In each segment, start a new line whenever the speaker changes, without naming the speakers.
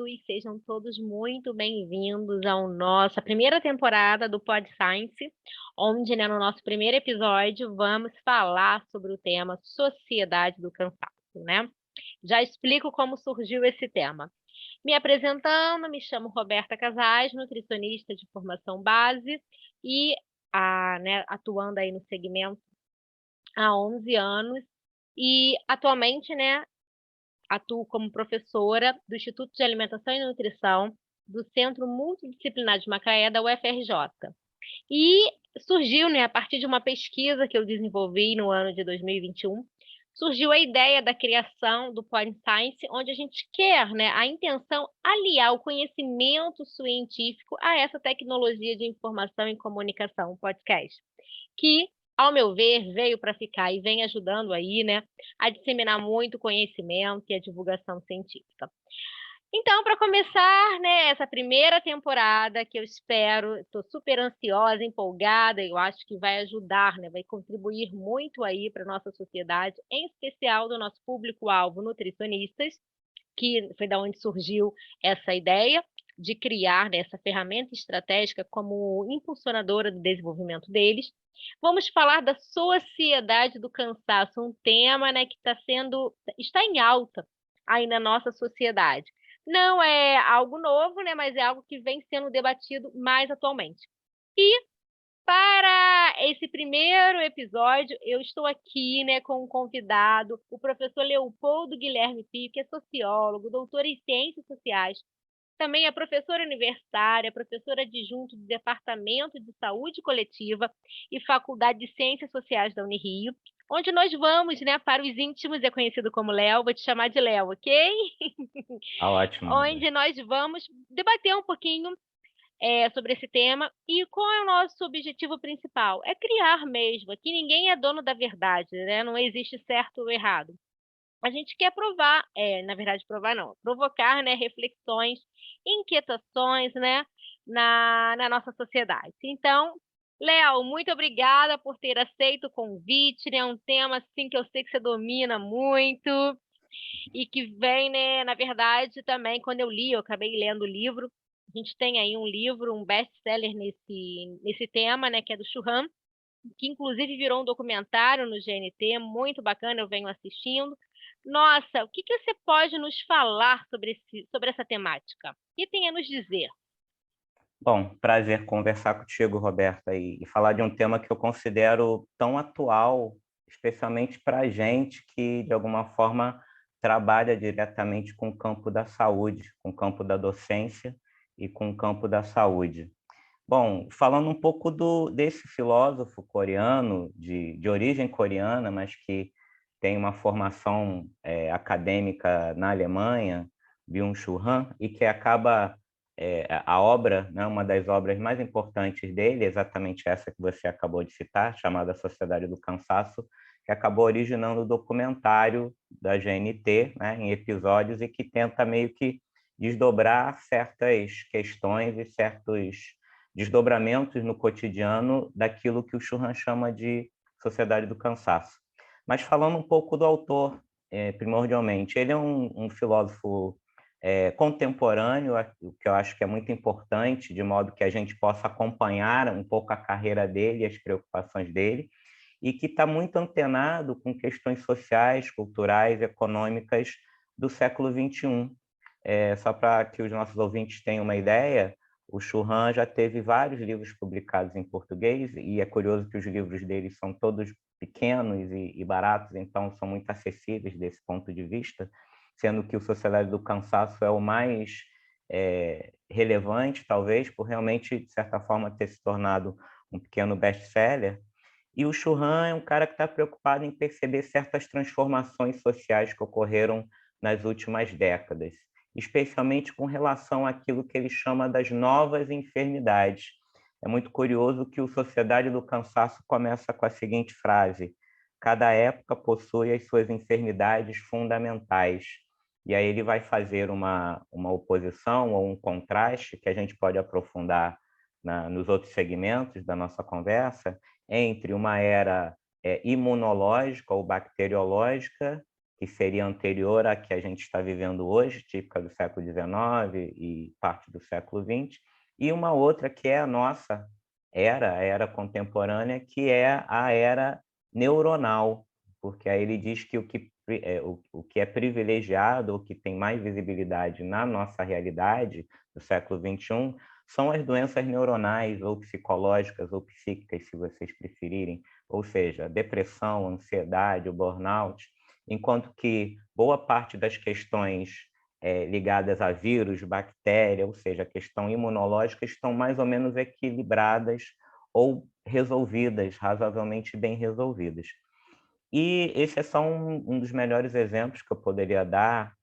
e sejam todos muito bem-vindos ao nossa primeira temporada do Pod Science, onde, no nosso primeiro episódio, vamos falar sobre o tema Sociedade do Cansaço, né? Já explico como surgiu esse tema. Me apresentando, me chamo Roberta Casais, nutricionista de formação base e atuando aí no segmento há 11 anos e atualmente, atuo como professora do Instituto de Alimentação e Nutrição do Centro Multidisciplinar de Macaé, da UFRJ. E surgiu, a partir de uma pesquisa que eu desenvolvi no ano de 2021, surgiu a ideia da criação do Pod Science, onde a gente quer, a intenção, aliar o conhecimento científico a essa tecnologia de informação e comunicação, o podcast, que, ao meu ver, veio para ficar e vem ajudando aí, a disseminar muito conhecimento e a divulgação científica. Então, para começar, essa primeira temporada, que eu espero, estou super ansiosa, empolgada, eu acho que vai ajudar, vai contribuir muito aí para a nossa sociedade, em especial do nosso público-alvo, nutricionistas, que foi da onde surgiu essa ideia de criar, essa ferramenta estratégica como impulsionadora do desenvolvimento deles. Vamos falar da sociedade do cansaço, um tema, que está em alta aí na nossa sociedade. Não é algo novo, mas é algo que vem sendo debatido mais atualmente. E para esse primeiro episódio, eu estou aqui, com um convidado, o professor Leopoldo Guilherme Pio, que é sociólogo, doutor em Ciências Sociais, também é professora universitária, professora adjunto do Departamento de Saúde Coletiva e Faculdade de Ciências Sociais da Unirio, onde nós vamos, para os íntimos, é conhecido como Léo, vou te chamar de Léo, ok?
Ah, ótimo, Roberto.
Onde nós vamos debater um pouquinho sobre esse tema. E qual é o nosso objetivo principal? É criar mesmo. Aqui ninguém é dono da verdade, não existe certo ou errado. A gente quer provar, na verdade provar não, provocar, reflexões, inquietações, na nossa sociedade. Então, Léo, muito obrigada por ter aceito o convite, é um tema assim que eu sei que você domina muito e que vem, na verdade, também quando eu acabei lendo o livro. A gente tem aí um livro, um best-seller nesse tema, que é do Churran, que inclusive virou um documentário no GNT, muito bacana, eu venho assistindo. Nossa, o que você pode nos falar sobre essa temática? O que tem a nos dizer?
Bom, prazer conversar contigo, Roberta, e falar de um tema que eu considero tão atual, especialmente para a gente que, de alguma forma, trabalha diretamente com o campo da saúde, com o campo da docência e com o campo da saúde. Bom, falando um pouco desse filósofo coreano, de origem coreana, mas que tem uma formação acadêmica na Alemanha, Byung-Chul Han, e que acaba a obra, né, uma das obras mais importantes dele, exatamente essa que você acabou de citar, chamada Sociedade do Cansaço, que acabou originando o documentário da GNT, né, em episódios, e que tenta meio que desdobrar certas questões e certos desdobramentos no cotidiano daquilo que o Churran chama de Sociedade do Cansaço. Mas falando um pouco do autor, primordialmente, ele é um filósofo contemporâneo, o que eu acho que é muito importante, de modo que a gente possa acompanhar um pouco a carreira dele e as preocupações dele, e que está muito antenado com questões sociais, culturais, econômicas do século XXI. Só para que os nossos ouvintes tenham uma ideia, o Churran já teve vários livros publicados em português, e é curioso que os livros dele são todos pequenos e baratos, então são muito acessíveis desse ponto de vista, sendo que o Sociedade do Cansaço é o mais relevante, talvez, por realmente, de certa forma, ter se tornado um pequeno best-seller. E o Churran é um cara que está preocupado em perceber certas transformações sociais que ocorreram nas últimas décadas, especialmente com relação àquilo que ele chama das novas enfermidades. É muito curioso que o Sociedade do Cansaço começa com a seguinte frase: cada época possui as suas enfermidades fundamentais. E aí ele vai fazer uma oposição ou um contraste que a gente pode aprofundar nos outros segmentos da nossa conversa, entre uma era imunológica ou bacteriológica que seria anterior à que a gente está vivendo hoje, típica do século XIX e parte do século XX, e uma outra que é a nossa era, a era contemporânea, que é a era neuronal, porque aí ele diz que o que é privilegiado, o que tem mais visibilidade na nossa realidade do século XXI, são as doenças neuronais, ou psicológicas, ou psíquicas, se vocês preferirem, ou seja, a depressão, a ansiedade, o burnout, enquanto que boa parte das questões ligadas a vírus, bactéria, ou seja, a questão imunológica, estão mais ou menos equilibradas ou resolvidas, razoavelmente bem resolvidas. E esse é só um dos melhores exemplos que eu poderia dar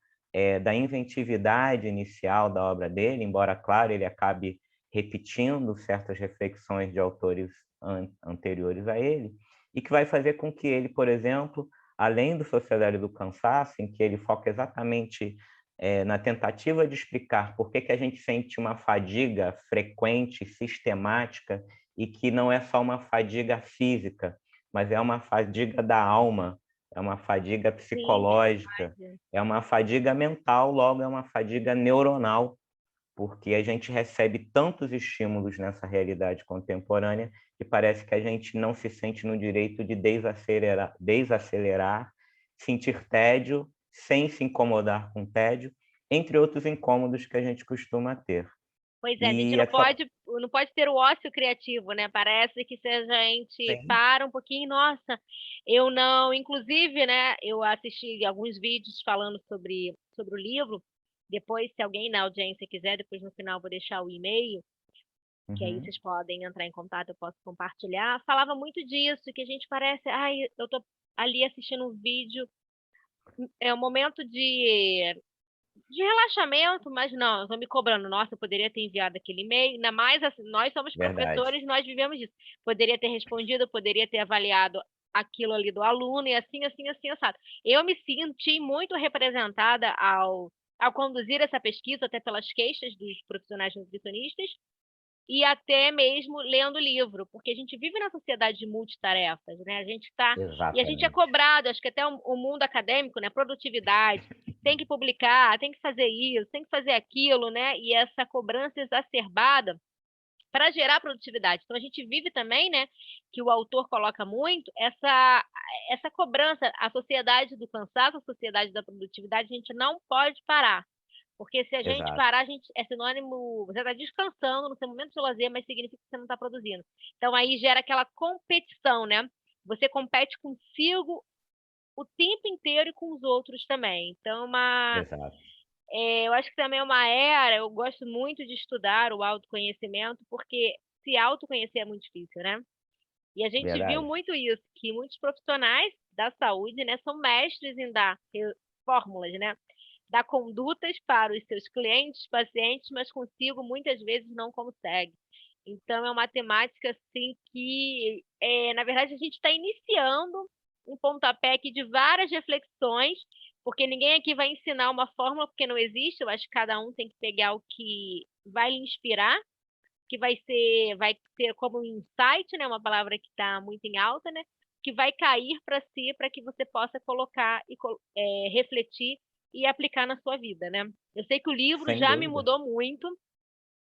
da inventividade inicial da obra dele, embora, claro, ele acabe repetindo certas reflexões de autores anteriores a ele, e que vai fazer com que ele, por exemplo, além do Sociedade do Cansaço, em que ele foca exatamente na tentativa de explicar por que a gente sente uma fadiga frequente, sistemática, e que não é só uma fadiga física, mas é uma fadiga da alma, é uma fadiga
Sim,
psicológica,
verdade.
é uma fadiga mental, logo é uma fadiga neuronal, porque a gente recebe tantos estímulos nessa realidade contemporânea que parece que a gente não se sente no direito de desacelerar, sentir tédio sem se incomodar com tédio, entre outros incômodos que a gente costuma ter.
Pois é, a gente
E essa...
não pode ter o ócio criativo, né, parece que se a gente
Sim.
para um pouquinho, nossa, eu não inclusive, né, eu assisti alguns vídeos falando sobre o livro, depois se alguém na audiência quiser, depois no final vou deixar o e-mail, que aí
Uhum.
vocês podem entrar em contato, eu posso compartilhar, falava muito disso, que a gente parece: "Ai, eu tô ali assistindo um vídeo, é um momento de relaxamento, mas não, eu tô me cobrando. Nossa, eu poderia ter enviado aquele e-mail, ainda mais assim, nós somos
Verdade.
professores, nós vivemos disso. Poderia ter respondido, poderia ter avaliado aquilo ali do aluno e assim, assim, assim, assado. Eu me senti muito representada ao conduzir essa pesquisa, até pelas queixas dos profissionais nutricionistas, e até mesmo lendo livro, porque a gente vive na sociedade de multitarefas, né, a gente é
Exatamente.
cobrado, acho que até o mundo acadêmico, né, produtividade, tem que publicar, tem que fazer isso, tem que fazer aquilo, né, e essa cobrança exacerbada para gerar produtividade. Então a gente vive também, né, que o autor coloca muito, essa cobrança, a sociedade do cansaço, a sociedade da produtividade, a gente não pode parar. Porque se a gente
Exato.
parar, a gente é sinônimo, você está descansando no seu momento de lazer, mas significa que você não está produzindo. Então aí gera aquela competição, né. Você compete consigo o tempo inteiro e com os outros também. Então
Exato.
eu acho que também é uma era, eu gosto muito de estudar o autoconhecimento, porque se autoconhecer é muito difícil, né. E a gente viu
Verdade.
muito isso, que muitos profissionais da saúde, né, são mestres em dar fórmulas, né, dar condutas para os seus clientes, pacientes, mas consigo muitas vezes não consegue. Então é uma temática, assim, que, na verdade a gente está iniciando um pontapé aqui de várias reflexões, porque ninguém aqui vai ensinar uma fórmula, porque não existe, eu acho que cada um tem que pegar o que vai lhe inspirar, que vai ser como um insight, né, uma palavra que está muito em alta, né, que vai cair para si, para que você possa colocar e refletir e aplicar na sua vida, né. Eu sei que o livro
Sem
já me
dúvida.
mudou muito,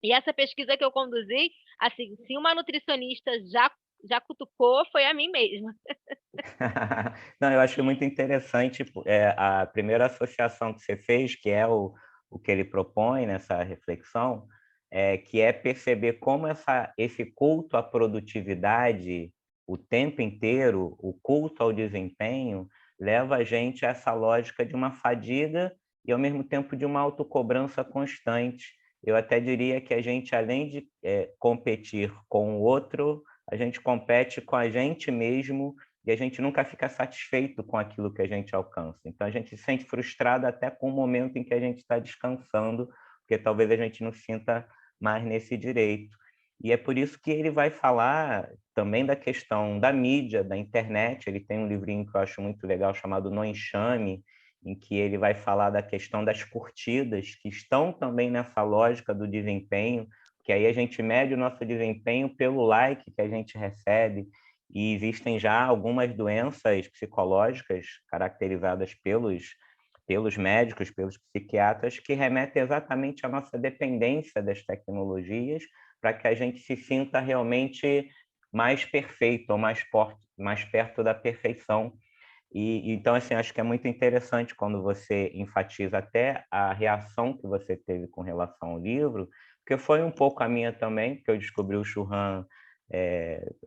e essa pesquisa que eu conduzi, assim, se uma nutricionista já cutucou, foi a mim mesma.
Não, eu acho muito interessante, a primeira associação que você fez, que é o que ele propõe nessa reflexão, que é perceber como esse culto à produtividade o tempo inteiro, o culto ao desempenho, leva a gente a essa lógica de uma fadiga e, ao mesmo tempo, de uma autocobrança constante. Eu até diria que a gente, além de competir com o outro, a gente compete com a gente mesmo e a gente nunca fica satisfeito com aquilo que a gente alcança. Então, a gente se sente frustrado até com o momento em que a gente está descansando, porque talvez a gente não sinta mais nesse direito. E é por isso que ele vai falar também da questão da mídia, da internet. Ele tem um livrinho que eu acho muito legal chamado No Enxame, em que ele vai falar da questão das curtidas, que estão também nessa lógica do desempenho, que aí a gente mede o nosso desempenho pelo like que a gente recebe. e existem já algumas doenças psicológicas caracterizadas pelos médicos, pelos psiquiatras, que remetem exatamente à nossa dependência das tecnologias para que a gente se sinta realmente mais perfeito, ou mais perto da perfeição. Então, assim, acho que é muito interessante quando você enfatiza até a reação que você teve com relação ao livro, porque foi um pouco a minha também, porque eu descobri o Churran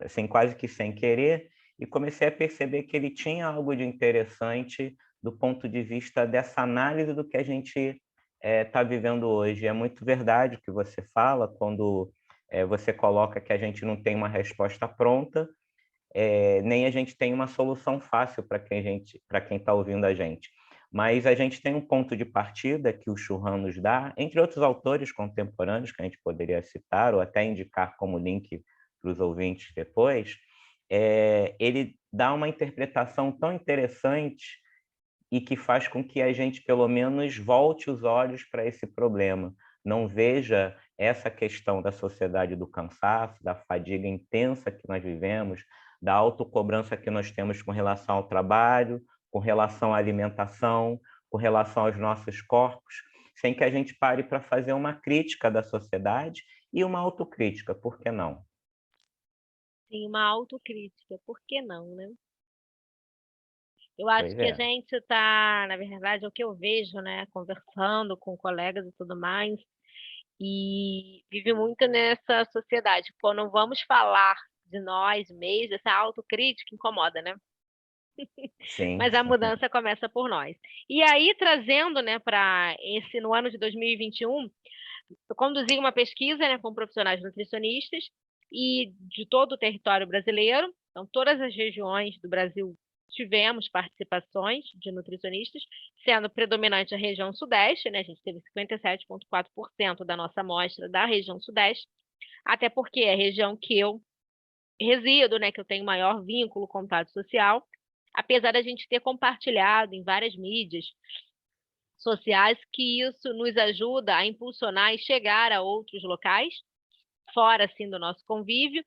assim, quase que sem querer, e comecei a perceber que ele tinha algo de interessante do ponto de vista dessa análise do que a gente está vivendo hoje. É muito verdade o que você fala quando você coloca que a gente não tem uma resposta pronta, nem a gente tem uma solução fácil para quem está ouvindo a gente. Mas a gente tem um ponto de partida que o Churran nos dá, entre outros autores contemporâneos que a gente poderia citar ou até indicar como link para os ouvintes depois. Ele dá uma interpretação tão interessante e que faz com que a gente, pelo menos, volte os olhos para esse problema. Não veja essa questão da sociedade do cansaço, da fadiga intensa que nós vivemos, da autocobrança que nós temos com relação ao trabalho, com relação à alimentação, com relação aos nossos corpos, sem que a gente pare para fazer uma crítica da sociedade e uma autocrítica, por que não?
Sim, uma autocrítica, por que não, né? Eu acho
Pois
que a
é,
gente está, na verdade, é o que eu vejo, né, conversando com colegas e tudo mais, e vive muito nessa sociedade. Quando vamos falar de nós mesmos, essa autocrítica incomoda, né?
sim,
Mas a mudança começa por nós. E aí, trazendo, né, para esse, no ano de 2021, eu conduzi uma pesquisa, né, com profissionais nutricionistas e de todo o território brasileiro, então todas as regiões do Brasil tivemos participações de nutricionistas, sendo predominante a região sudeste, né, a gente teve 57,4% da nossa amostra da região sudeste, até porque é a região que eu resido, né, que eu tenho maior vínculo, contato social, apesar da gente ter compartilhado em várias mídias sociais, que isso nos ajuda a impulsionar e chegar a outros locais, fora assim do nosso convívio.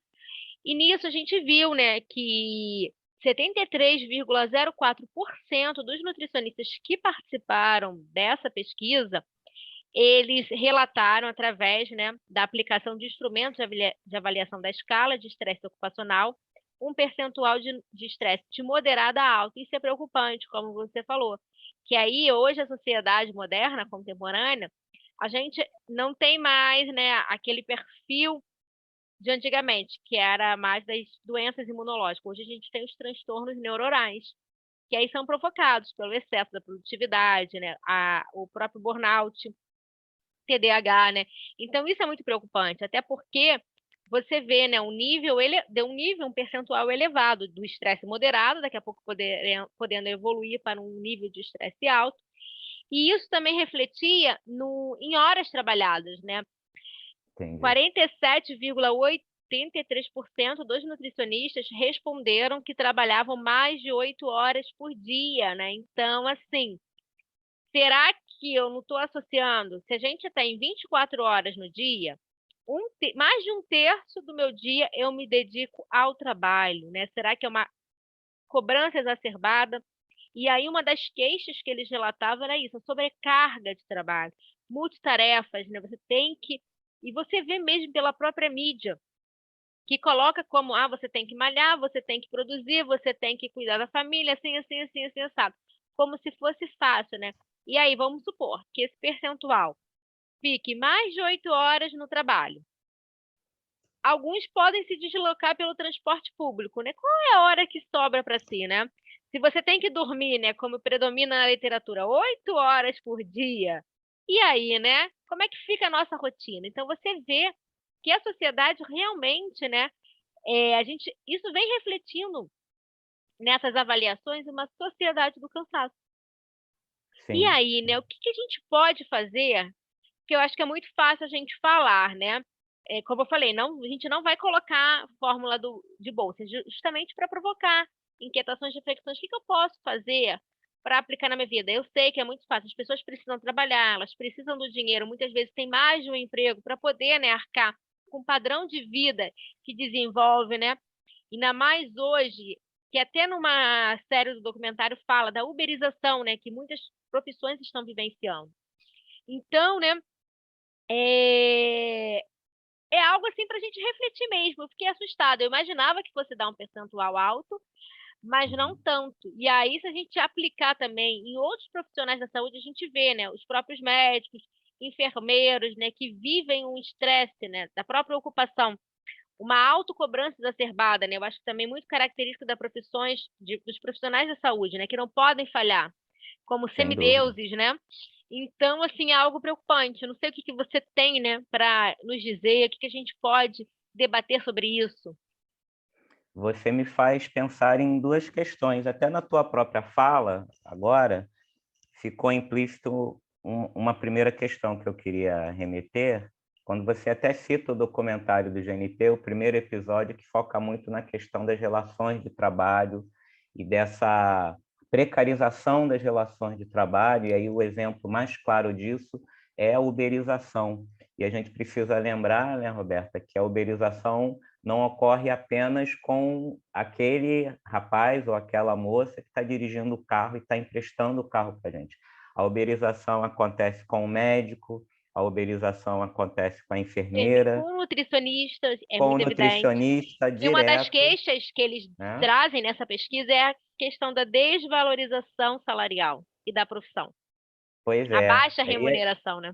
E nisso a gente viu, né, que 73,04% dos nutricionistas que participaram dessa pesquisa, eles relataram através, né, da aplicação de instrumentos de avaliação da escala de estresse ocupacional, um percentual de estresse de moderado a alto. Isso é preocupante, como você falou, que aí hoje a sociedade moderna, contemporânea, a gente não tem mais, né, aquele perfil de antigamente, que era mais das doenças imunológicas. Hoje a gente tem os transtornos neuronais, que aí são provocados pelo excesso da produtividade, né, o próprio burnout, TDAH, né? Então isso é muito preocupante, até porque você vê, né, um percentual elevado do estresse moderado, daqui a pouco podendo evoluir para um nível de estresse alto. E isso também refletia em horas trabalhadas, né?
entendi.
47,83% dos nutricionistas responderam que trabalhavam mais de 8 horas por dia, né? Então, assim, será que eu não estou associando? Se a gente tem 24 horas no dia, mais de um terço do meu dia eu me dedico ao trabalho, né? Será que é uma cobrança exacerbada? E aí uma das queixas que eles relatavam era isso, a sobrecarga de trabalho, multitarefas, né? Você tem que... E você vê mesmo pela própria mídia, que coloca como, você tem que malhar, você tem que produzir, você tem que cuidar da família, assim, assim, assim, assim, assado. Como se fosse fácil, né? E aí, vamos supor que esse percentual fique mais de 8 horas no trabalho. Alguns podem se deslocar pelo transporte público, né? Qual é a hora que sobra para si, né? Se você tem que dormir, né, como predomina na literatura, 8 horas por dia, e aí, né? Como é que fica a nossa rotina? Então, você vê que a sociedade realmente, né, isso vem refletindo nessas avaliações uma sociedade do cansaço. E
Sim,
aí, né, o que a gente pode fazer? Que eu acho que é muito fácil a gente falar, né? Como eu falei, a gente não vai colocar fórmula de bolsa, justamente para provocar inquietações, reflexões. O que eu posso fazer para aplicar na minha vida? Eu sei que é muito fácil, as pessoas precisam trabalhar, elas precisam do dinheiro, muitas vezes tem mais de um emprego para poder, né, arcar com um padrão de vida que desenvolve, né? Ainda mais hoje, que até numa série do documentário fala da uberização, né, que muitas profissões estão vivenciando. Então, né, é, é algo assim para a gente refletir mesmo. Eu fiquei assustada. Eu imaginava que fosse dar um percentual alto, mas não tanto. E aí, se a gente aplicar também em outros profissionais da saúde, a gente vê, né, os próprios médicos, enfermeiros, né, que vivem um estresse, né, da própria ocupação, uma autocobrança exacerbada, né? Eu acho que também muito característica das profissões dos profissionais da saúde, né, que não podem falhar, como
Sem dúvida.
semideuses, né? Então, assim, é algo preocupante. Eu não sei o que que você tem, né, para nos dizer, o que que a gente pode debater sobre isso.
Você me faz pensar em duas questões. Até na tua própria fala, agora, ficou implícito uma primeira questão que eu queria remeter, quando você até cita o documentário do GNT, o primeiro episódio, que foca muito na questão das relações de trabalho e dessa precarização das relações de trabalho, e aí o exemplo mais claro disso é a uberização. E a gente precisa lembrar, né, Roberta, que a uberização não ocorre apenas com aquele rapaz ou aquela moça que está dirigindo o carro e está emprestando o carro para a gente. A uberização acontece com o médico, a uberização acontece com a enfermeira,
Com nutricionistas, é
com o
muito evidente.
nutricionista
E uma das
direto,
queixas que eles
né?
trazem nessa pesquisa é a questão da desvalorização salarial e da profissão.
Pois
A
é.
baixa remuneração, né?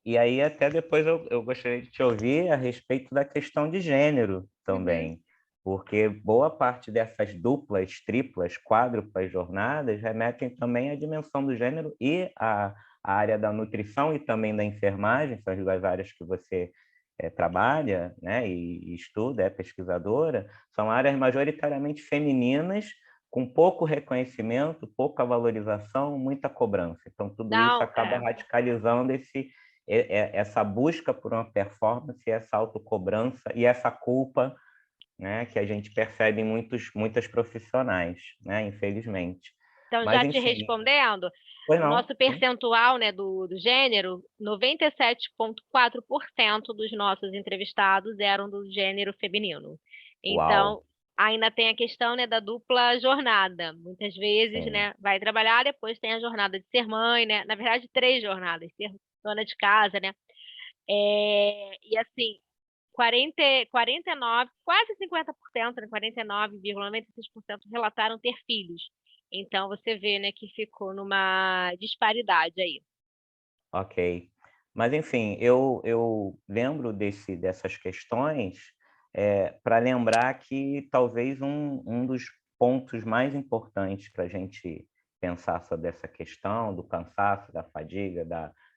E aí até depois eu gostaria de te ouvir a respeito da questão de gênero
Uhum.
também, porque boa parte dessas duplas, triplas, quádruplas jornadas remetem também à dimensão do gênero e à área da nutrição e também da enfermagem, são as duas áreas que você trabalha, né, e estuda, é pesquisadora, são áreas majoritariamente femininas, com pouco reconhecimento, pouca valorização, muita cobrança. Então, tudo isso
Não,
acaba radicalizando essa busca por uma performance, essa autocobrança e essa culpa, né, que a gente percebe em muitas profissionais, né, infelizmente.
então,
Mas,
já te
enfim,
respondendo,
pois
o
não,
nosso
sim.
percentual, né, do gênero, 97,4% dos nossos entrevistados eram do gênero feminino.
Uau,
Então, ainda tem a questão, né, da dupla jornada. Muitas vezes,
sim,
né, vai trabalhar, depois tem a jornada de ser mãe, né? Na verdade, três jornadas, ser dona de casa, né? E assim, 49, quase 50%, né, 49,96% relataram ter filhos. Então você vê, né, que ficou numa disparidade aí.
ok. Mas, enfim, eu lembro dessas questões para lembrar que talvez um dos pontos mais importantes para a gente pensar sobre essa questão do cansaço, da fadiga,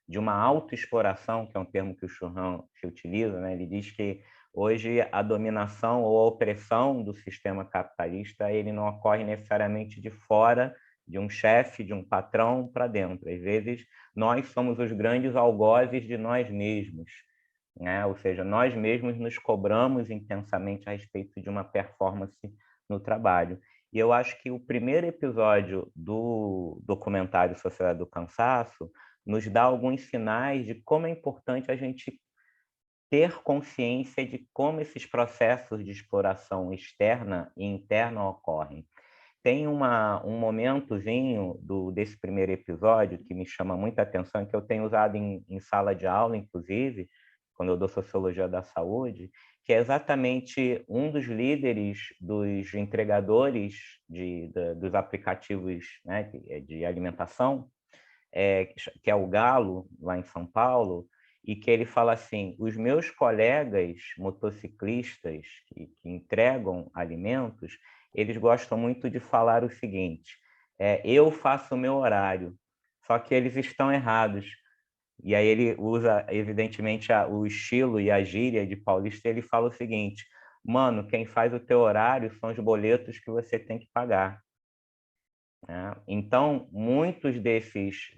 de uma autoexploração, que é um termo que o Churran se utiliza, né? Ele diz que hoje a dominação ou a opressão do sistema capitalista ele não ocorre necessariamente de fora de um chefe, de um patrão para dentro. Às vezes, nós somos os grandes algozes de nós mesmos, né? Ou seja, nós mesmos nos cobramos intensamente a respeito de uma performance no trabalho. E eu acho que o primeiro episódio do documentário Sociedade do Cansaço nos dá alguns sinais de como é importante a gente ter consciência de como esses processos de exploração externa e interna ocorrem. Tem um momentozinho desse primeiro episódio que me chama muita atenção, que eu tenho usado em sala de aula, inclusive, quando eu dou Sociologia da Saúde, que é exatamente um dos líderes dos entregadores dos aplicativos, né, de alimentação, que é o Galo, lá em São Paulo, e que ele fala assim: os meus colegas motociclistas que entregam alimentos, eles gostam muito de falar o seguinte: eu faço o meu horário, só que eles estão errados. E aí ele usa, evidentemente, o estilo e a gíria de paulista, e ele fala o seguinte: mano, quem faz o teu horário são os boletos que você tem que pagar. Né? Então, muitos desses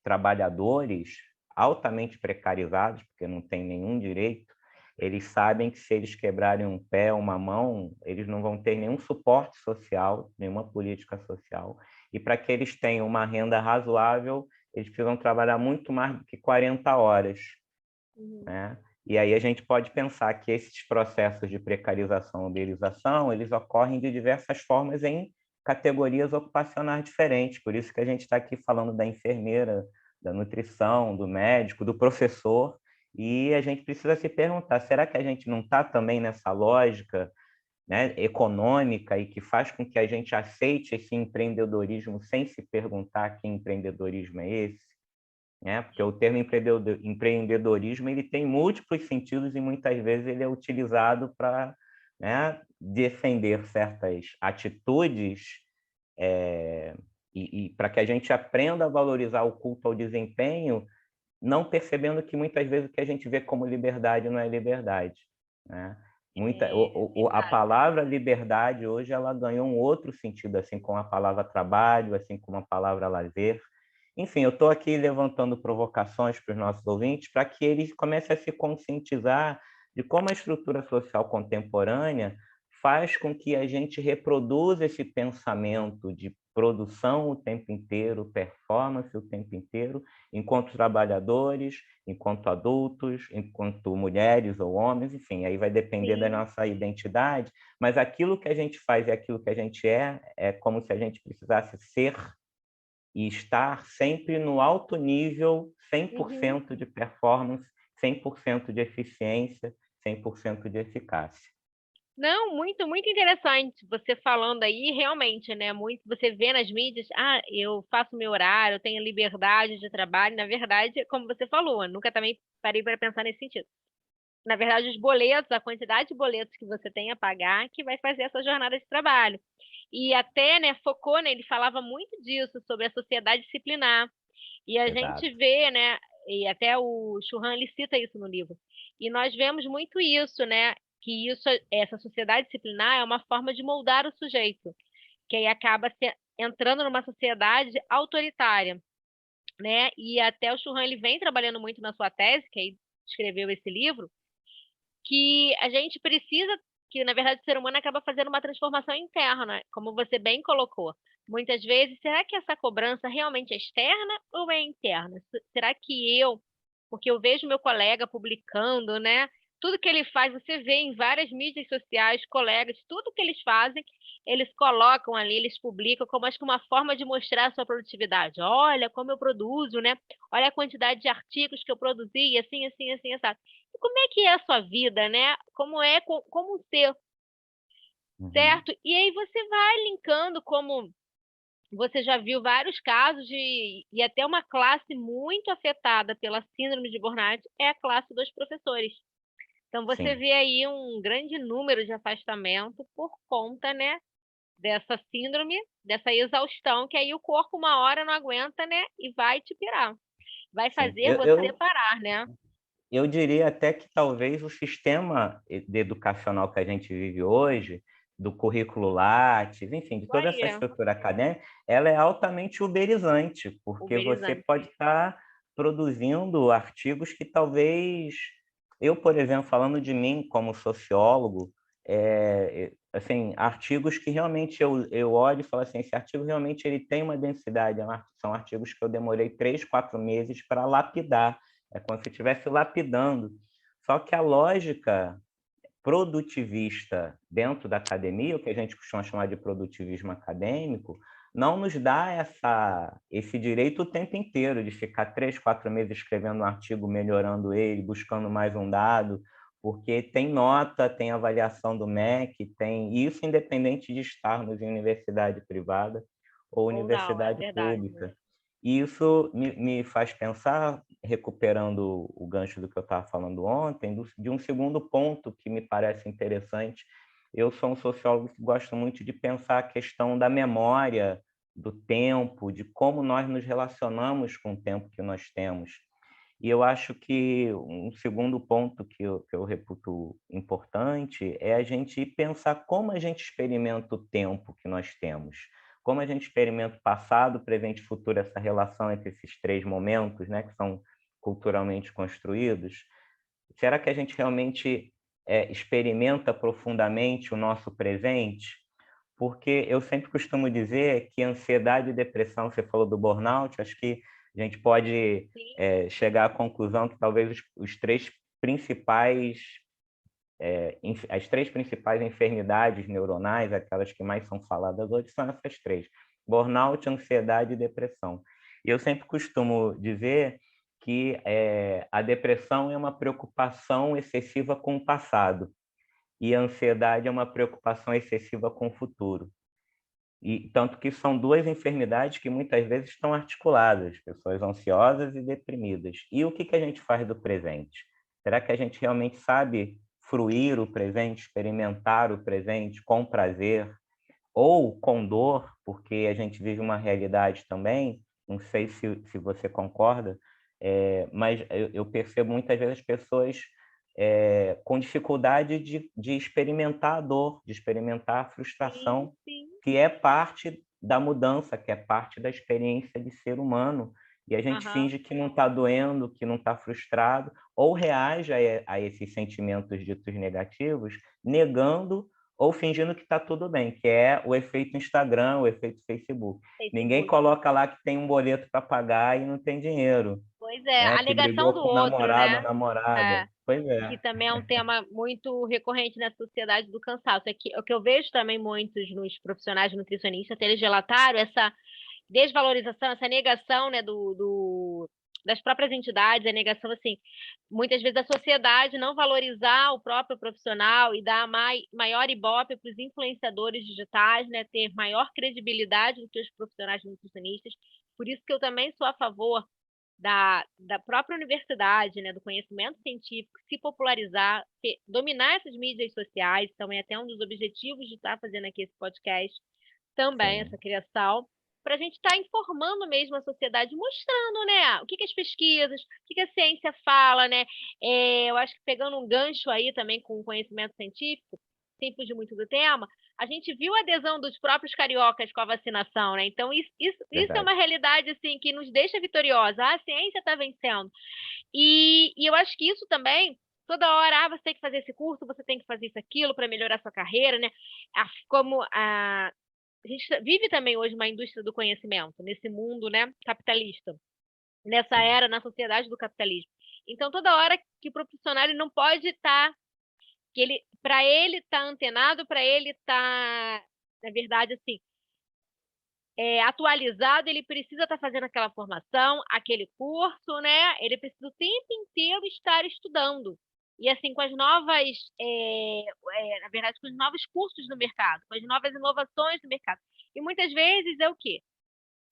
trabalhadores altamente precarizados, porque não têm nenhum direito, eles sabem que se eles quebrarem um pé, uma mão, eles não vão ter nenhum suporte social, nenhuma política social. E para que eles tenham uma renda razoável, eles precisam trabalhar muito mais do que 40 horas.
Uhum.
Né? E aí a gente pode pensar que esses processos de precarização, uberização, eles ocorrem de diversas formas em categorias ocupacionais diferentes. Por isso que a gente está aqui falando da enfermeira, da nutrição, do médico, do professor, e a gente precisa se perguntar, será que a gente não está também nessa lógica, né, econômica e que faz com que a gente aceite esse empreendedorismo sem se perguntar que empreendedorismo é esse? Né? Porque o termo empreendedorismo ele tem múltiplos sentidos e muitas vezes ele é utilizado para, né, defender certas atitudes e para que a gente aprenda a valorizar o culto ao desempenho, não percebendo que muitas vezes o que a gente vê como liberdade não é liberdade, né? A
Verdade.
palavra liberdade hoje ela ganhou um outro sentido, assim como a palavra trabalho, assim como a palavra lazer. Enfim, eu estou aqui levantando provocações para os nossos ouvintes para que eles comecem a se conscientizar de como a estrutura social contemporânea faz com que a gente reproduza esse pensamento de produção o tempo inteiro, performance o tempo inteiro, enquanto trabalhadores, enquanto adultos, enquanto mulheres ou homens, enfim, aí vai depender da
Sim.
nossa identidade, mas aquilo que a gente faz e aquilo que a gente é como se a gente precisasse ser e estar sempre no alto nível,
Uhum.
100% de performance, 100% de eficiência, 100% de eficácia.
Não, muito, muito interessante você falando aí, realmente, né, muito você vê nas mídias: "Ah, eu faço meu horário, eu tenho liberdade de trabalho", na verdade, como você falou, eu nunca também parei para pensar nesse sentido. Na verdade, os boletos, a quantidade de boletos que você tem a pagar, que vai fazer essa jornada de trabalho. E até, né, Foucault, né, ele falava muito disso, sobre a sociedade disciplinar. E a gente
Exato,
vê, né, e até o Churran ele cita isso no livro. E nós vemos muito isso, né, que isso essa sociedade disciplinar é uma forma de moldar o sujeito, que aí acaba entrando numa sociedade autoritária, né. E até o Churran ele vem trabalhando muito na sua tese, que aí escreveu esse livro, que a gente precisa que na verdade o ser humano acaba fazendo uma transformação interna, como você bem colocou. Muitas vezes, será que essa cobrança realmente é externa ou é interna? Será que porque eu vejo meu colega publicando, né, tudo que ele faz, você vê em várias mídias sociais, colegas, tudo que eles fazem, eles colocam ali, eles publicam como acho que uma forma de mostrar a sua produtividade. "Olha como eu produzo, né, olha a quantidade de artigos que eu produzi, assim, assim, assim, assado". E como é que é a sua vida, né, como é como ser,
uhum,
certo? E aí você vai linkando como você já viu vários casos e até uma classe muito afetada pela síndrome de burnout é a classe dos professores. Então você
sim.
vê aí um grande número de afastamento por conta, né, dessa síndrome, dessa exaustão que aí o corpo uma hora não aguenta, né, e vai te pirar, vai
Sim.
fazer você parar, né.
Eu diria até que talvez o sistema educacional que a gente vive hoje, do currículo Lattes, enfim, de
Isso
toda
aí
essa
é
estrutura acadêmica, ela é altamente uberizante, porque você
uberizante.
pode estar produzindo artigos que talvez eu, por exemplo, falando de mim como sociólogo, assim, artigos que realmente eu olho e falo assim, esse artigo realmente ele tem uma densidade, são artigos que eu demorei 3, 4 meses para lapidar, é como se estivesse lapidando. Só que a lógica produtivista dentro da academia, o que a gente costuma chamar de produtivismo acadêmico, não nos dá esse direito o tempo inteiro de ficar 3, 4 meses escrevendo um artigo, melhorando ele, buscando mais um dado, porque tem nota, tem avaliação do MEC, tem isso independente de estarmos em universidade privada ou
Ou não, é
universidade
verdade.
pública. E isso me faz pensar, recuperando o gancho do que eu estava falando ontem, de um segundo ponto que me parece interessante. Eu sou um sociólogo que gosta muito de pensar a questão da memória, do tempo, de como nós nos relacionamos com o tempo que nós temos. E eu acho que um segundo ponto que eu reputo importante é a gente pensar como a gente experimenta o tempo que nós temos. Como a gente experimenta o passado, presente e futuro, essa relação entre esses três momentos, né, que são culturalmente construídos. Será que a gente realmente experimenta profundamente o nosso presente? Porque eu sempre costumo dizer que ansiedade e depressão, você falou do burnout, acho que a gente pode
Sim,
chegar à conclusão que talvez os três principais, as três principais enfermidades neuronais, aquelas que mais são faladas hoje, são essas três: burnout, ansiedade e depressão. E eu sempre costumo dizer que a depressão é uma preocupação excessiva com o passado e a ansiedade é uma preocupação excessiva com o futuro. E tanto que são duas enfermidades que muitas vezes estão articuladas, pessoas ansiosas e deprimidas. E o que que a gente faz do presente? Será que a gente realmente sabe fruir o presente, experimentar o presente com prazer ou com dor, porque a gente vive uma realidade também, não sei se você concorda, mas eu percebo muitas vezes as pessoas com dificuldade de experimentar a dor, de experimentar a
Sim,
frustração,
sim.
que é parte da mudança, que é parte da experiência de ser humano, e a gente
Aham.
finge que não está doendo, que não está frustrado, ou reage a esses sentimentos ditos negativos, negando ou fingindo que está tudo bem, que é o efeito Instagram, o efeito Facebook. Ninguém
Facebook.
coloca lá que tem um boleto para pagar e não tem dinheiro,
Pois é,
né?
a
Que
negação
brigou
do
com o
outro,
namorado ou
né?
namorada.
É,
Pois é,
que também é um tema muito recorrente na sociedade do cansaço. É que, o que eu vejo também muitos nos profissionais nutricionistas, eles relataram essa desvalorização, essa negação, né, das próprias entidades, a negação, assim, muitas vezes da sociedade não valorizar o próprio profissional e dar maior ibope para os influenciadores digitais, né, ter maior credibilidade do que os profissionais nutricionistas. Por isso que eu também sou a favor da própria universidade, né, do conhecimento científico, se popularizar, dominar essas mídias sociais, também até um dos objetivos de estar fazendo aqui esse podcast, também essa
sim,
criação, para a gente estar informando mesmo a sociedade, mostrando, né, o que que as pesquisas, o que que a ciência fala, né? Eu acho que pegando um gancho aí também com o conhecimento científico, sem fugir muito do tema, a gente viu a adesão dos próprios cariocas com a vacinação, né? Então, isso é uma
verdade.
realidade, assim, que nos deixa vitoriosa. A ciência está vencendo. E eu acho que isso também, toda hora, você tem que fazer esse curso, você tem que fazer isso, aquilo, para melhorar sua carreira, né? A gente vive também hoje uma indústria do conhecimento, nesse mundo, né, capitalista, nessa
Sim.
era, na sociedade do capitalismo. Então, toda hora que o profissional ele não pode estar, que ele, para ele estar antenado, para ele estar, na verdade, assim, atualizado, ele precisa estar fazendo aquela formação, aquele curso, né? Ele precisa o tempo inteiro estar estudando. E assim, com as novas, na verdade, com os novos cursos no mercado, com as novas inovações no mercado. E muitas vezes é o quê?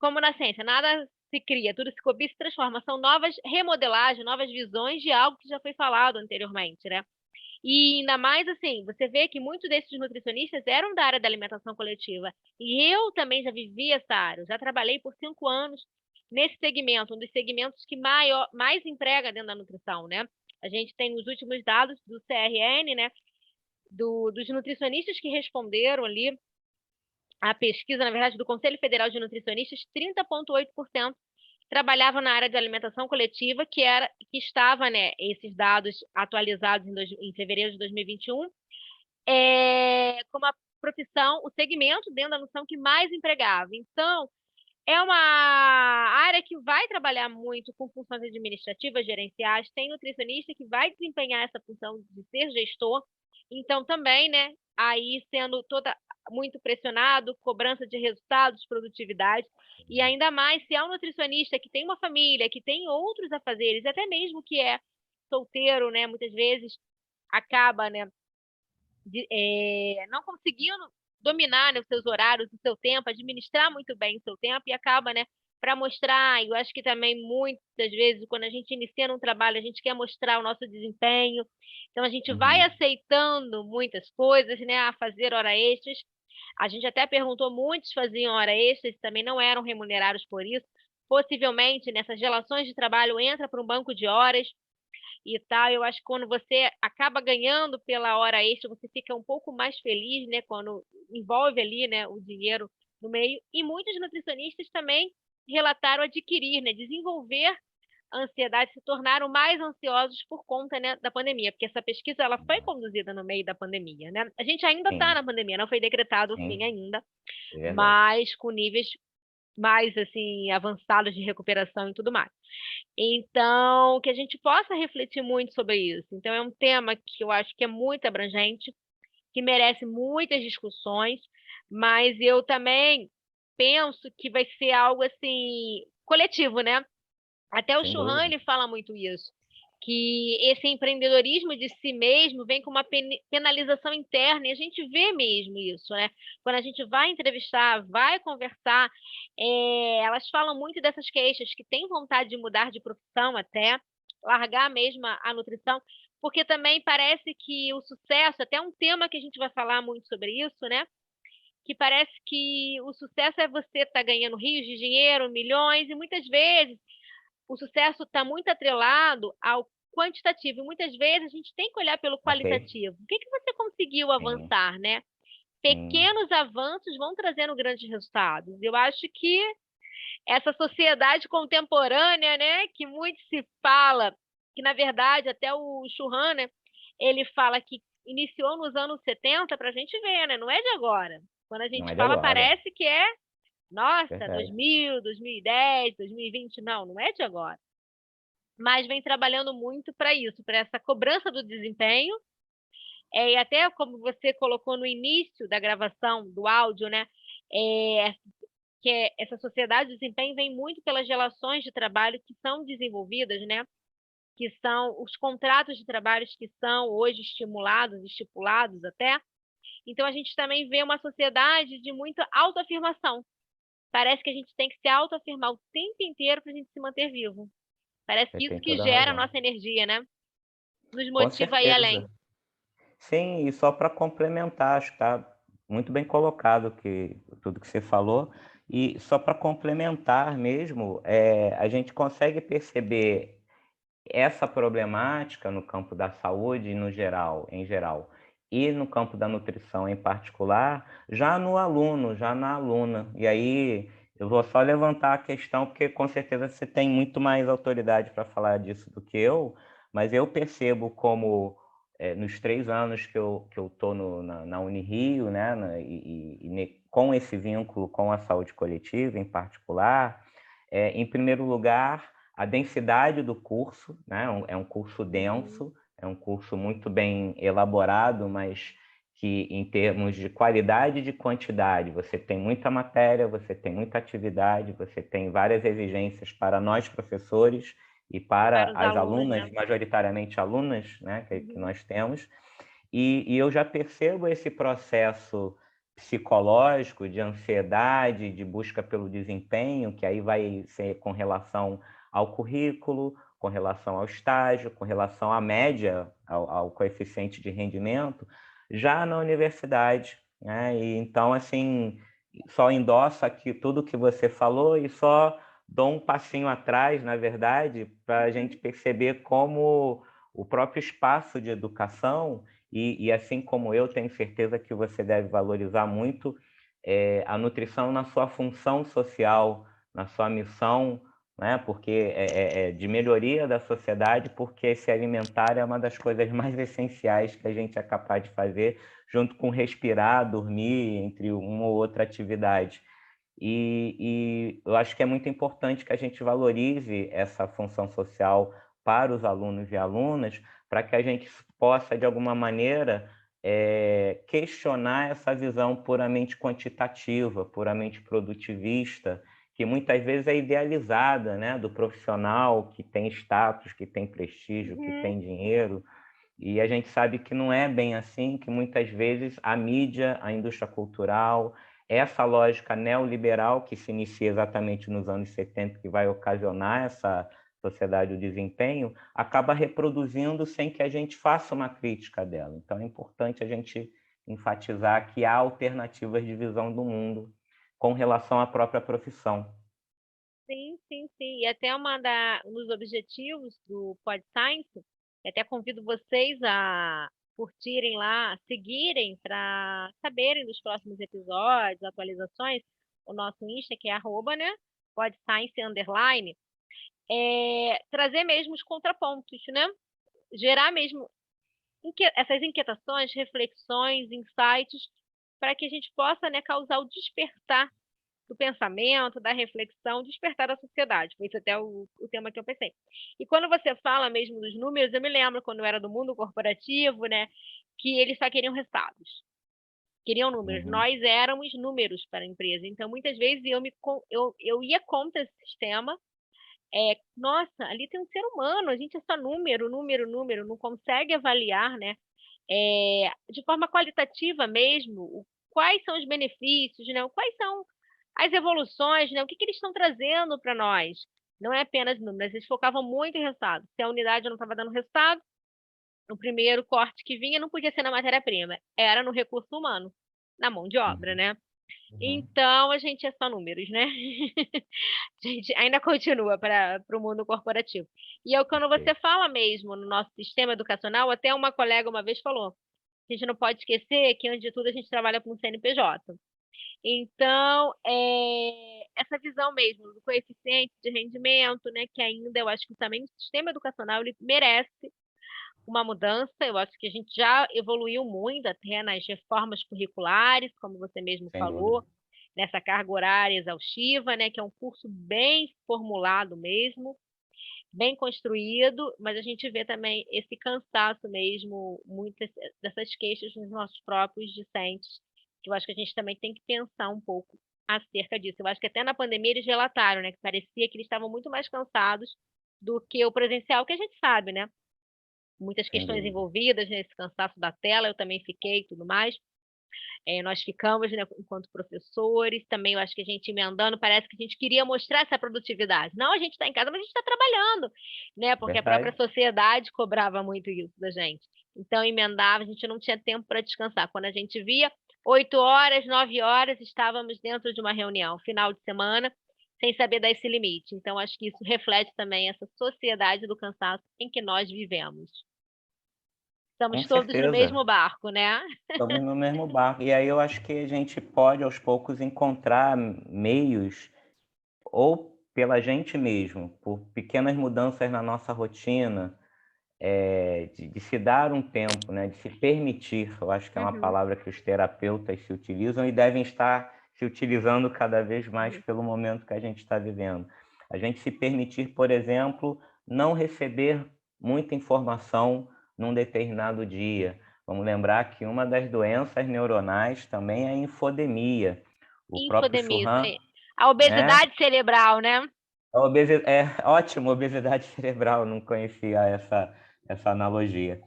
Como na ciência, nada se cria, tudo se copia e se transforma. São novas remodelagens, novas visões de algo que já foi falado anteriormente, né? E ainda mais assim, você vê que muitos desses nutricionistas eram da área da alimentação coletiva. E eu também já vivi essa área, eu já trabalhei por 5 anos nesse segmento, um dos segmentos que mais emprega dentro da nutrição, né? A gente tem os últimos dados do CRN, né? Dos nutricionistas que responderam ali à pesquisa, na verdade, do Conselho Federal de Nutricionistas, 30,8% trabalhavam na área de alimentação coletiva, que estava, né, esses dados atualizados em fevereiro de 2021, como a profissão, o segmento dentro da nutrição que mais empregava. Então, é uma área que vai trabalhar muito com funções administrativas, gerenciais, tem nutricionista que vai desempenhar essa função de ser gestor, então também, né, aí sendo toda muito pressionado, cobrança de resultados, produtividade, e ainda mais se é um nutricionista que tem uma família, que tem outros afazeres, até mesmo que é solteiro, né, muitas vezes acaba, né, não conseguindo dominar, né, os seus horários, o seu tempo, administrar muito bem o seu tempo e acaba, né, para mostrar. Eu acho que também muitas vezes, quando a gente inicia um trabalho, a gente quer mostrar o nosso desempenho, então a gente vai
Uhum.
aceitando muitas coisas, né, a fazer hora extras. A gente até perguntou, muitos faziam hora extras e também não eram remunerados por isso. Possivelmente, nessas relações de trabalho, entra para um banco de horas, e tal. Eu acho que quando você acaba ganhando pela hora extra, você fica um pouco mais feliz, né, quando envolve ali, né, o dinheiro no meio. E muitos nutricionistas também relataram adquirir, né, desenvolver a ansiedade, se tornaram mais ansiosos por conta, né, da pandemia, porque essa pesquisa ela foi conduzida no meio da pandemia, né? A gente ainda está
Sim,
na pandemia, não foi decretado o fim
sim,
ainda,
é verdade.
mas com níveis mais assim avançados de recuperação e tudo mais. Então, que a gente possa refletir muito sobre isso. Então, é um tema que eu acho que é muito abrangente, que merece muitas discussões, mas eu também penso que vai ser algo assim coletivo, né? Até o
Sem
Churran
dúvida.
ele fala muito isso, que esse empreendedorismo de si mesmo vem com uma penalização interna, e a gente vê mesmo isso, né? Quando a gente vai entrevistar, vai conversar, elas falam muito dessas queixas, que têm vontade de mudar de profissão até, largar mesmo a nutrição, porque também parece que o sucesso, até um tema que a gente vai falar muito sobre isso, né? Que parece que o sucesso é você estar ganhando rios de dinheiro, milhões, e muitas vezes o sucesso está muito atrelado ao quantitativo, e muitas vezes a gente tem que olhar pelo
Ok.
qualitativo. O que que você conseguiu
Sim,
avançar, né?
sim.
Pequenos avanços vão trazendo grandes resultados. Eu acho que essa sociedade contemporânea, né, que muito se fala, que na verdade até o Churran, né, ele fala que iniciou nos anos 70 para a gente ver, né? Não é de agora. Quando a
Não
gente
é de
fala,
agora.
parece que é, nossa,
Verdade.
2000, 2010, 2020. Não, não é de agora, mas vem trabalhando muito para isso, para essa cobrança do desempenho, e até como você colocou no início da gravação do áudio, né, eh, essa sociedade do desempenho vem muito pelas relações de trabalho que são desenvolvidas, né, que são os contratos de trabalhos que são hoje estimulados, estipulados até. Então a gente também vê uma sociedade de muita autoafirmação. Parece que a gente tem que se autoafirmar o tempo inteiro para a gente se manter vivo. Parece
Você
que isso
tem
que
toda a
gera a
razão.
nossa energia, né? Nos
Com
motiva a ir
certeza.
além.
Sim, e só para complementar, acho que está muito bem colocado que, tudo que você falou. E só para complementar mesmo, a gente consegue perceber essa problemática no campo da saúde no geral, em geral, e no campo da nutrição em particular, já no aluno, já na aluna. E aí eu vou só levantar a questão, porque com certeza você tem muito mais autoridade para falar disso do que eu, mas eu percebo como nos 3 anos que eu estou na Unirio, né, com esse vínculo com a saúde coletiva em particular, em primeiro lugar, a densidade do curso, né? É um curso
Uhum.
denso, é um curso muito bem elaborado, mas que em termos de qualidade e de quantidade, você tem muita matéria, você tem muita atividade, você tem várias exigências para nós professores e para
Para os
as
alunos,
alunas,
né?
majoritariamente alunas, né, que
Uhum.
nós temos, e eu já percebo esse processo psicológico de ansiedade, de busca pelo desempenho, que aí vai ser com relação ao currículo, com relação ao estágio, com relação à média, ao coeficiente de rendimento, já na universidade, né? E então, assim, só endosso aqui tudo que você falou e só dou um passinho atrás, na verdade, para a gente
Uhum.
perceber como o próprio espaço de educação e assim como eu tenho certeza que você deve valorizar muito a nutrição na sua função social, na sua missão, né? Porque é de melhoria da sociedade, porque se alimentar é uma das coisas mais essenciais que a gente é capaz de fazer, junto com respirar, dormir, entre uma ou outra atividade. E eu acho que é muito importante que a gente valorize essa função social para os alunos e alunas, para que a gente possa, de alguma maneira, questionar essa visão puramente quantitativa, puramente produtivista, que muitas vezes é idealizada, né, do profissional que tem status, que tem prestígio, que
Uhum.
tem dinheiro, e a gente sabe que não é bem assim, que muitas vezes a mídia, a indústria cultural, essa lógica neoliberal que se inicia exatamente nos anos 70, que vai ocasionar essa sociedade do desempenho, acaba reproduzindo sem que a gente faça uma crítica dela. Então é importante a gente enfatizar que há alternativas de visão do mundo com relação à própria profissão.
Sim, sim, sim. E até um dos objetivos do Pod Science, e até convido vocês a curtirem lá, seguirem para saberem dos próximos episódios, atualizações, o nosso Insta, que é arroba, né? Pod Science underline, trazer mesmo os contrapontos, né? Gerar mesmo essas inquietações, reflexões, insights, para que a gente possa, né, causar o despertar do pensamento, da reflexão, despertar da sociedade. Foi isso até o tema que eu pensei. E quando você fala mesmo dos números, eu me lembro quando eu era do mundo corporativo, né, que eles só queriam resultados, queriam números.
Uhum.
Nós éramos números para a empresa. Então, muitas vezes eu ia contra esse sistema. Nossa, ali tem um ser humano, a gente é só número, número, número, não consegue avaliar, né, de forma qualitativa mesmo, quais são os benefícios, né, quais são as evoluções, né, o que que eles estão trazendo para nós. Não é apenas números, eles focavam muito em resultado. Se a unidade não estava dando resultado, o primeiro corte que vinha não podia ser na matéria-prima, era no recurso humano, na mão de obra,
Uhum.
né.
Uhum.
Então a gente é só números, né. A gente ainda continua para o mundo corporativo. E é quando você
Perfeito.
fala mesmo no nosso sistema educacional, até uma colega uma vez falou: "A gente não pode esquecer que antes de tudo a gente trabalha com CNPJ". Então, essa visão mesmo do coeficiente de rendimento, né, que ainda eu acho que também o sistema educacional ele merece uma mudança. Eu acho que a gente já evoluiu muito até nas reformas curriculares, como você mesmo
Sem dúvida.
falou, nessa carga horária exaustiva, né, que é um curso bem formulado mesmo, bem construído, mas a gente vê também esse cansaço mesmo, muitas dessas queixas dos nossos próprios discentes, que eu acho que a gente também tem que pensar um pouco acerca disso. Eu acho que até na pandemia eles relataram, né, que parecia que eles estavam muito mais cansados do que o presencial, que a gente sabe, né, muitas
Sem
questões
dúvida.
envolvidas nesse cansaço da tela, eu também fiquei e tudo mais. Nós ficamos, né, enquanto professores, também eu acho que a gente emendando, parece que a gente queria mostrar essa produtividade. Não, a gente está em casa, mas a gente está trabalhando, né, porque a própria
Verdade.
sociedade cobrava muito isso da gente. Então emendava, a gente não tinha tempo para descansar. Quando a gente via, 8 horas, 9 horas, estávamos dentro de uma reunião, final de semana, sem saber dar esse limite. Então acho que isso reflete também essa sociedade do cansaço em que nós vivemos.
Com
Estamos todos no
certeza.
mesmo barco, né.
Estamos no mesmo barco. E aí eu acho que a gente pode, aos poucos, encontrar meios, ou pela gente mesmo, por pequenas mudanças na nossa rotina, de se dar um tempo, né, de se permitir. Eu acho que é uma
Uhum,
palavra que os terapeutas se utilizam e devem estar se utilizando cada vez mais
uhum.
pelo momento que a gente está vivendo. A gente se permitir, por exemplo, não receber muita informação num determinado dia. Vamos lembrar que uma das doenças neuronais também é a infodemia. O próprio
Infodemia, isso
Churran,
aí. A
né?
obesidade cerebral, né.
Ótimo, obesidade cerebral, não conhecia essa analogia.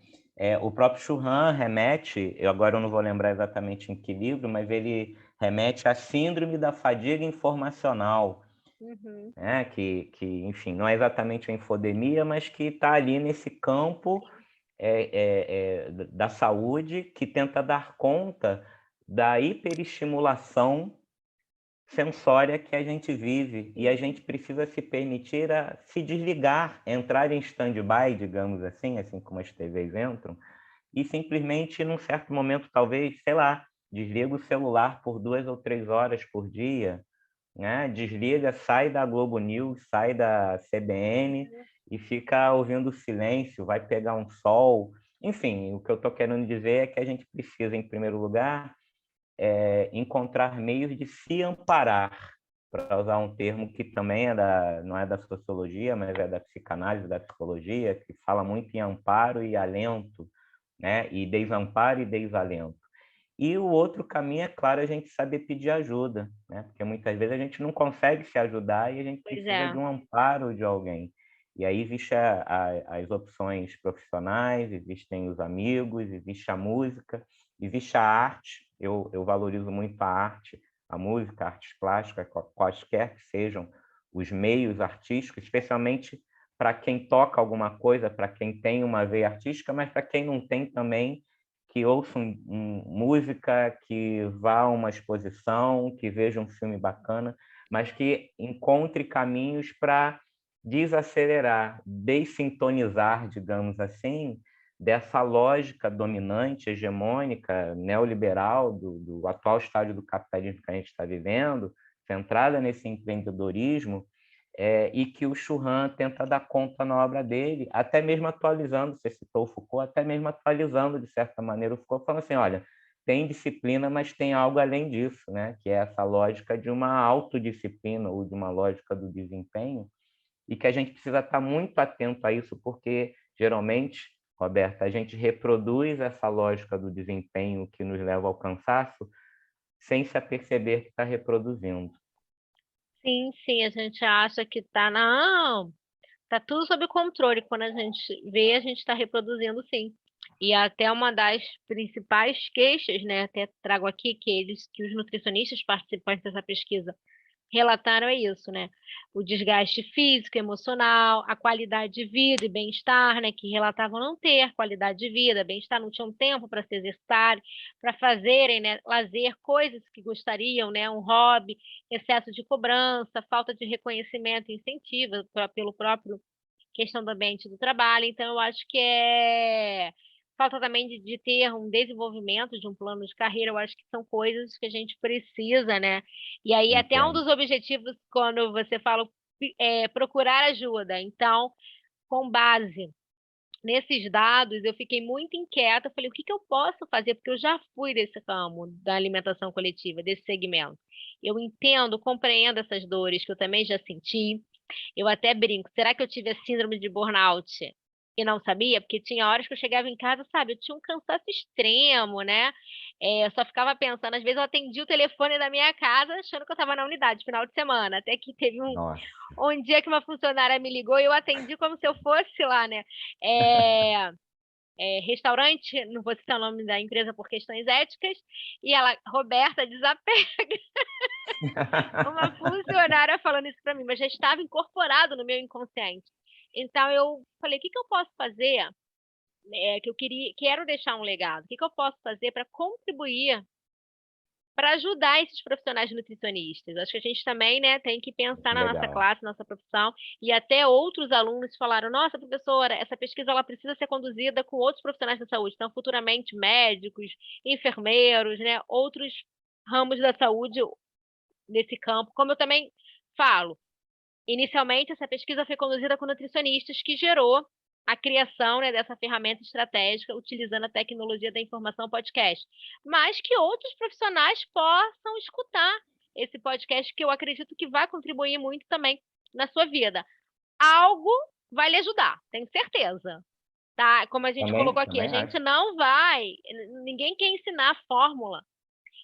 O próprio Churran remete, agora eu não vou lembrar exatamente em que livro, mas ele remete à síndrome da fadiga informacional,
Uhum.
né? Enfim, não é exatamente a infodemia, mas que está ali nesse campo da saúde, que tenta dar conta da hiperestimulação sensória que a gente vive, e a
Uhum.
gente precisa se permitir a se desligar, entrar em stand-by, digamos assim como as TVs entram, e simplesmente num certo momento, talvez, sei lá, desliga o celular por 2 ou 3 horas por dia, né? Desliga, sai da Globo News, sai da CBN e fica ouvindo o silêncio, vai pegar um sol. Enfim, o que eu estou querendo dizer é que a gente precisa, em primeiro lugar, encontrar meios de se amparar, para usar um termo que também não é da sociologia, mas é da psicanálise, da psicologia, que fala muito em amparo e alento, né? E desamparo e desalento. E o outro caminho, é claro, a gente saber pedir ajuda, né? Porque muitas vezes a gente não consegue se ajudar e a gente
Pois
precisa
é.
de um amparo de alguém. E aí existe as opções profissionais, existem os amigos, existe a música, existe a arte. Eu valorizo muito a arte, a música, artes plásticas, quaisquer que sejam os meios artísticos, especialmente para quem toca alguma coisa, para quem tem uma veia artística, mas para quem não tem também, que ouça música, que vá a uma exposição, que veja um filme bacana, mas que encontre caminhos para desacelerar, dessintonizar, digamos assim, dessa lógica dominante, hegemônica, neoliberal do atual estágio do capitalismo que a gente está vivendo, centrada nesse empreendedorismo, e que o Churran tenta dar conta na obra dele, até mesmo atualizando, você citou o Foucault, até mesmo atualizando, de certa maneira, o Foucault, falando assim, olha, tem disciplina, mas tem algo além disso, né? Que é essa lógica de uma autodisciplina ou de uma lógica do desempenho, e que a gente precisa estar muito atento a isso, porque, geralmente, Roberta, a gente reproduz essa lógica do desempenho que nos leva ao cansaço sem se aperceber que está reproduzindo.
Sim, sim, a gente acha que tá não, tá tudo sob controle, quando a gente vê, a gente está reproduzindo sim. E até uma das principais queixas, né, até trago aqui que os nutricionistas participantes dessa pesquisa relataram é isso, né, o desgaste físico, emocional, a qualidade de vida e bem-estar, né, que relatavam não ter qualidade de vida, bem-estar, não tinham tempo para se exercitarem, para fazerem, né, lazer, coisas que gostariam, né, um hobby, excesso de cobrança, falta de reconhecimento e incentivo pelo próprio questão do ambiente do trabalho. Então eu acho que falta também de ter um desenvolvimento de um plano de carreira, eu acho que são coisas que a gente precisa, né. E aí até um
Entendo.
dos objetivos quando você fala, procurar ajuda. Então, com base nesses dados, eu fiquei muito inquieta, falei: "O que que eu posso fazer?", porque eu já fui desse ramo da alimentação coletiva, desse segmento. Eu entendo, compreendo essas dores que eu também já senti. Eu até brinco, será que eu tive a síndrome de burnout e não sabia? Porque tinha horas que eu chegava em casa, sabe, eu tinha um cansaço extremo, né, eu só ficava pensando, às vezes eu atendia o telefone da minha casa achando que eu estava na unidade, final de semana, até que teve
Nossa.
um dia que uma funcionária me ligou e eu atendi como se eu fosse lá, né, eh restaurante, não vou citar o nome da empresa por questões éticas, e ela: "Roberta, desapega". Uma funcionária falando isso pra mim, mas já estava incorporado no meu inconsciente. Então eu falei: "O que que eu posso fazer, que eu quero deixar um legado, o que que eu posso fazer para contribuir, para ajudar esses profissionais nutricionistas?". Acho que a gente também, né, tem que pensar na nossa
Legal.
classe, nossa profissão, e até outros alunos falaram: "Nossa, professora, essa pesquisa ela precisa ser conduzida com outros profissionais da saúde", então futuramente médicos, enfermeiros, né, outros ramos da saúde nesse campo, como eu também falo, inicialmente essa pesquisa foi conduzida com nutricionistas, que gerou a criação, né, dessa ferramenta estratégica utilizando a tecnologia da informação podcast, mas que outros profissionais possam escutar esse podcast, que eu acredito que vai contribuir muito também na sua vida. Algo vai lhe ajudar, tenho certeza, tá. Como a gente
Também,
colocou aqui, a
também
gente
acho.
não vai ninguém quer ensinar a fórmula.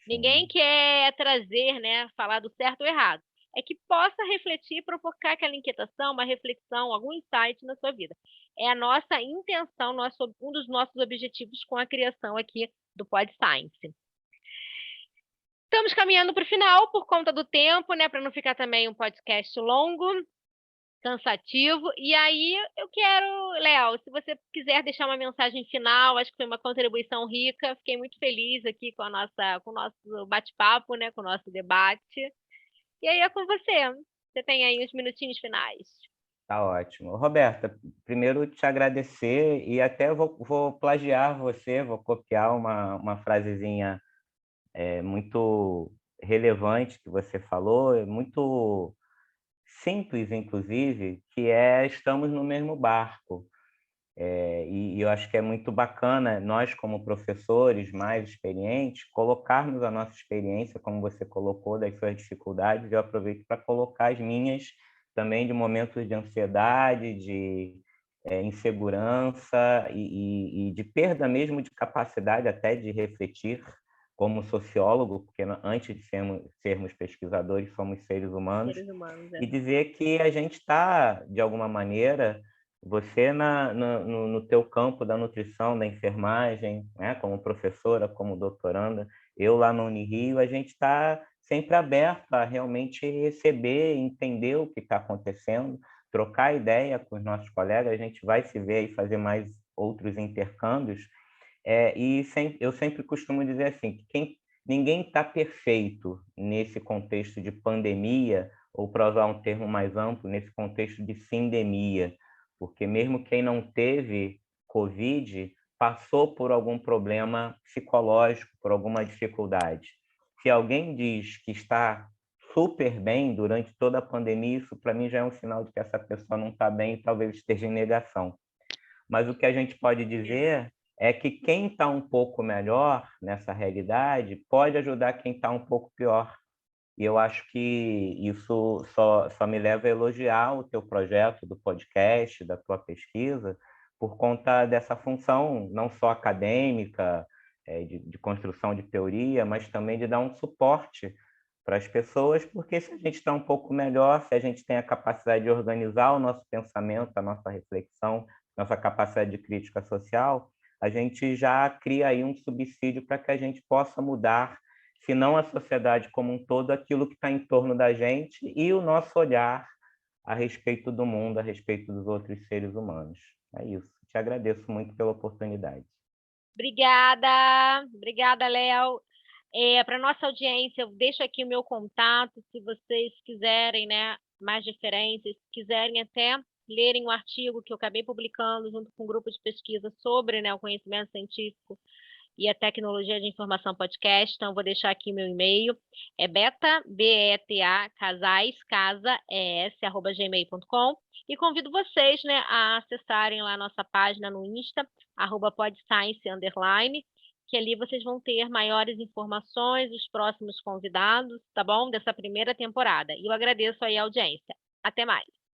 Ninguém
Sim.
quer trazer, né, falar do certo ou errado. É que possa refletir, provocar aquela inquietação, uma reflexão, algum insight na sua vida. É a nossa intenção, um dos nossos objetivos com a criação aqui do Pod Science. Estamos caminhando para o final por conta do tempo, né, para não ficar também um podcast longo, cansativo. E aí eu quero, Léo, se você quiser deixar uma mensagem final, acho que foi uma contribuição rica. Fiquei muito feliz aqui com o nosso bate-papo, né, com o nosso debate. E aí é com você. Você tem aí uns minutinhos finais.
Tá ótimo. Roberta, primeiro te agradecer e até vou plagiar você, vou copiar uma frasezinha muito relevante que você falou, muito simples, inclusive, que é estamos no mesmo barco. E eu acho que é muito bacana nós, como professores mais experientes, colocarmos a nossa experiência, como você colocou, das suas dificuldades. Eu aproveito para colocar as minhas também, de momentos de ansiedade, de insegurança e de perda mesmo de capacidade até de refletir como sociólogo, porque antes de sermos pesquisadores, somos seres humanos,
Seres humanos, é.
e dizer que a gente está, de alguma maneira, você no teu campo da nutrição, da enfermagem, né, como professora, como doutoranda, eu lá no Unirio, a gente está sempre aberto a realmente receber, entender o que está acontecendo, trocar ideia com os nossos colegas, a gente vai se ver e fazer mais outros intercâmbios. Eu sempre costumo dizer assim, que ninguém está perfeito nesse contexto de pandemia, ou para usar um termo mais amplo, nesse contexto de sindemia, porque mesmo quem não teve Covid passou por algum problema psicológico, por alguma dificuldade. Se alguém diz que está super bem durante toda a pandemia, isso para mim já é um sinal de que essa pessoa não está bem e talvez esteja em negação. Mas o que a gente pode dizer é que quem está um pouco melhor nessa realidade pode ajudar quem está um pouco pior. E eu acho que isso só me leva a elogiar o teu projeto do podcast, da tua pesquisa, por conta dessa função não só acadêmica, de construção de teoria, mas também de dar um suporte para as pessoas, porque se a gente está um pouco melhor, se a gente tem a capacidade de organizar o nosso pensamento, a nossa reflexão, nossa capacidade de crítica social, a gente já cria aí um subsídio para que a gente possa mudar, se não a sociedade como um todo, aquilo que está em torno da gente e o nosso olhar a respeito do mundo, a respeito dos outros seres humanos. É isso. Te agradeço muito pela oportunidade.
Obrigada, Léo. Para nossa audiência, eu deixo aqui o meu contato, se vocês quiserem, né, mais referências, se quiserem até lerem o artigo que eu acabei publicando junto com um grupo de pesquisa sobre, né, o conhecimento científico e a tecnologia de informação podcast. Então, vou deixar aqui meu e-mail, é beta, B-E-T-A, casais, casa, gmail.com. E convido vocês, né, a acessarem lá a nossa página no Insta, @podscience_, que ali vocês vão ter maiores informações, os próximos convidados, tá bom? Dessa primeira temporada. E eu agradeço aí a audiência. Até mais.